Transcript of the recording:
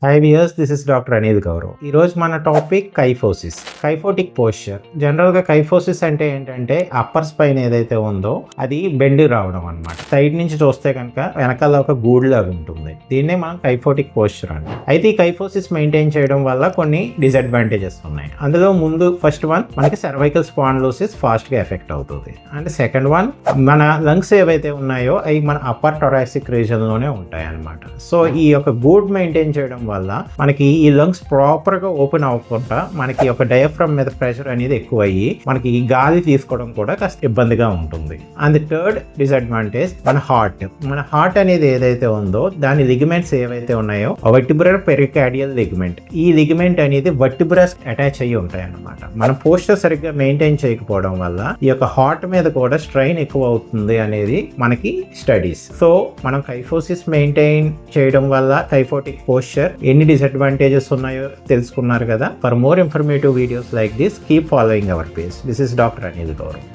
Hi viewers, this is Dr. Anil Gaurav. ఈ రోజు మన టాపిక్ కైఫోసిస్, కైఫోటిక్ పోస్చర్. జనరల్గా కైఫోసిస్ అంటే ఏంటంటే అప్పర్ స్పైన్ ఏదైతే ఉందో అది బెండ్ రావడం అనమాట. సైడ్ నుంచి చూస్తే కనుక వెనకాల ఒక గూడ్లాగా ఉంటుంది. దీన్నే మనం కైఫోటిక్ పోస్చర్ అంటాం. అయితే ఈ కైఫోసిస్ మెయింటైన్ చేయడం వల్ల కొన్ని డిసడ్వాంటేజెస్ ఉన్నాయి. అందులో ముందు ఫస్ట్ వన్ మనకి సర్వైకల్ స్పాండిలోసిస్ ఫాస్ట్ గా ఎఫెక్ట్ అవుతుంది. అండ్ సెకండ్ వన్ మన లంగ్స్ ఏవైతే ఉన్నాయో అవి మన అప్పర్ థొరాసిక్ రీజన్ లోనే ఉంటాయి అనమాట. సో ఈ యొక్క గూడ్ మెయింటైన్ చేయడం వల్ల మనకి ఈ లంగ్స్ ప్రాపర్ గా ఓపెన్ అవ్వకుండా మనకి ఒక డయాఫ్రమ్ మీద ప్రెషర్ అనేది ఎక్కువ అయ్యి మనకి ఈ గాలి తీసుకోవడం కూడా కాస్త ఇబ్బందిగా ఉంటుంది. అండ్ థర్డ్ డిసడ్వాంటేజ్ మన హార్ట్ అనేది ఏదైతే ఉందో దాని లిగమెంట్స్ ఏవైతే ఉన్నాయో వర్టిబ్రల్ పెరికార్డియల్ లిగమెంట్, ఈ లిగమెంట్ అనేది వర్టిబ్రస్ అటాచ్ అయ్యి ఉంటాయి అన్నమాట. మనం పోస్చర్ సరిగ్గా మెయింటైన్ చేయకపోవడం వల్ల ఈ యొక్క హార్ట్ మీద కూడా స్ట్రెయిన్ ఎక్కువ అవుతుంది అనేది మనకి స్టడీస్. సో మనం కైఫోసిస్ మెయింటైన్ చేయడం వల్ల కైఫోటిక్ పోస్చర్ ఎన్ని డిసడ్వాంటేజెస్ ఉన్నాయో తెలుసుకున్నారు కదా. For more informative videos like this, keep following hour page. This is doctor Anil Gaurav.